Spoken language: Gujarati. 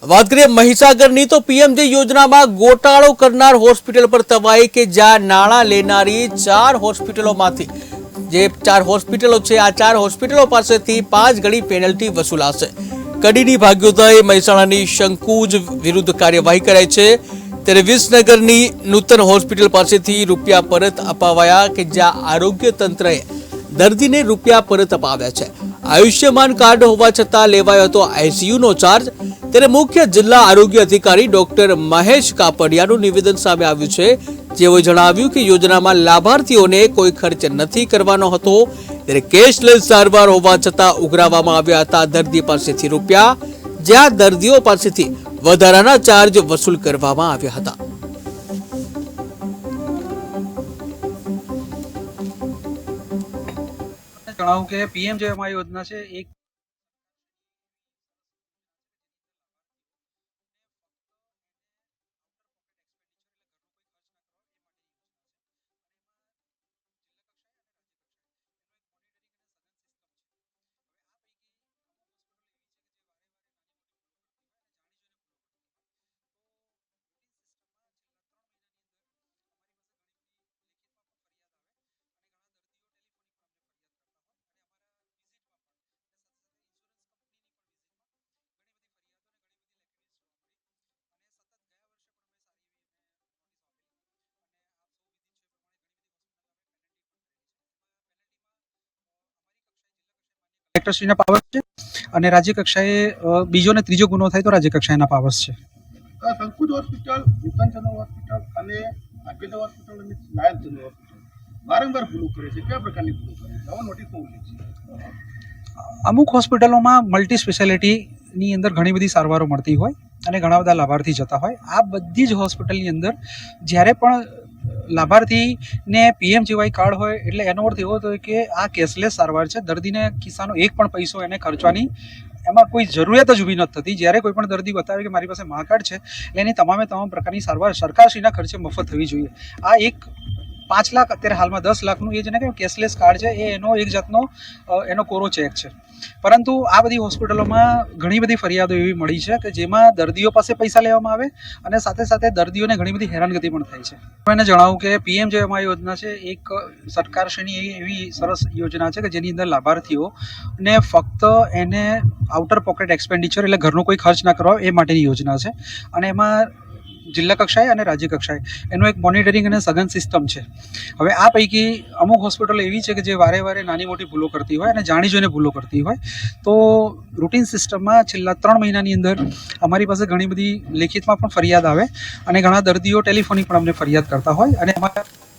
વાત કરીએ મહીસાગરની તો પીએમજે યોજનામાં ગોટાળો કરનાર હોસ્પિટલ પર તવાઈ કે જ્યાં નાણાં લેનારી 4 હોસ્પિટલોમાંથી જે 4 હોસ્પિટલો છે આ 4 હોસ્પિટલો પાસેથી 5 ગણી પેનલ્ટી વસૂલાશે। કડીની ભાગ્યોદય મહેસાણાની શંકુજ વિરુદ્ધ કાર્યવાહી કરાઈ છે। ત્યારે વિસનગરની નૂતન હોસ્પિટલ પાસેથી રૂપિયા પરત અપાવાયા કે જ્યાં આરોગ્ય તંત્રએ દર્દીને રૂપિયા પરત અપાવ્યા છે। આયુષ્યમાન કાર્ડ હોવા છતાં લેવાયો હતો આઈસીયુનો ચાર્જ। ત્યારે મુખ્ય જિલ્લા આરોગ્ય અધિકારી ડોક્ટર મહેશ કાપડિયાનું નિવેદન સામે આવ્યું છે, જેઓએ જણાવ્યું કે યોજનામાં લાભાર્થીઓને કોઈ ખર્ચ નથી કરવાનો હતો। ત્યારે કેશલેસ સારવાર હોવા છતાં ઉઘરાવવામાં આવ્યા હતા દર્દી પાસેથી રૂપિયા, જ્યાં દર્દીઓ પાસેથી વધારાના ચાર્જ વસૂલ કરવામાં આવ્યા હતા। જણાવું કે પીએમજેએવાય યોજના છે એક કલેક્ટરશ્રીના પાવર છે અને રાજ્ય કક્ષાએ બીજો ને ત્રીજો ગુનો થાય તો રાજ્ય કક્ષાના પાવર્સ છે। સંકુચ હોસ્પિટલ, નૂતન જનરલ હોસ્પિટલ અને ભાગ્યોદય હોસ્પિટલ અને નાયક જનરલ હોસ્પિટલ વારંવાર ભૂલો કરે છે। કયા પ્રકારની ભૂલો કરે છે? આવા નોટિસમાં ઉલ્લેખ છે। અમુક હોસ્પિટલોમાં મલ્ટી સ્પેશિયાલિટીની અંદર ઘણી બધી સારવારો મળતી હોય અને ઘણા બધા લાભાર્થી જતા હોય। આ બધી જ હોસ્પિટલની અંદર જ્યારે પણ લાભાર્થીને પીએમજેવાય કાર્ડ હોય એટલે એનો અર્થ એવો હતો કે આ કેશલેસ સારવાર છે। દર્દીને ખિસ્સાનો એક પણ પૈસો એને ખર્ચવાની એમાં કોઈ જરૂરિયાત જ ઊભી નથી થતી। જ્યારે કોઈ પણ દર્દી બતાવે કે મારી પાસે મા કાર્ડ છે એટલે એની તમામ પ્રકારની સારવાર સરકારશ્રીના ખર્ચે મફત થવી જોઈએ। આ એક 5 લાખ અત્યારે હાલમાં 10 લાખનું એ જેને કહેવાય કેશલેસ કાર્ડ છે એ એનો એક જાતનો એનો કોરો ચેક છે। પરંતુ આ બધી હોસ્પિટલોમાં ઘણી બધી ફરિયાદો એવી મળી છે કે જેમાં દર્દીઓ પાસે પૈસા લેવામાં આવે અને સાથે સાથે દર્દીઓને ઘણી બધી હેરાનગતિ પણ થાય છે। હું એને જણાવું કે પીએમજેએવાય યોજના છે એક સરકારશ્રીની એવી સરસ યોજના છે કે જેની અંદર લાભાર્થીઓને ફક્ત એને આઉટર પોકેટ એક્સપેન્ડિચર એટલે ઘરનો કોઈ ખર્ચ ના કરવા એ માટેની યોજના છે અને એમાં જિલ્લા કક્ષાએ અને રાજ્ય કક્ષાએ એનું એક મોનિટરિંગ અને સઘન સિસ્ટમ છે। હવે આ પૈકી અમુક હોસ્પિટલો એવી છે કે જે વારે વારે નાની મોટી ભૂલો કરતી હોય અને જાણી જોઈને ભૂલો કરતી હોય તો રૂટીન સિસ્ટમમાં છેલ્લા 3 મહિનાની અંદર અમારી પાસે ઘણી બધી લેખિતમાં પણ ફરિયાદ આવે અને ઘણા દર્દીઓ ટેલિફોનિક પણ અમને ફરિયાદ કરતા હોય અને અમારા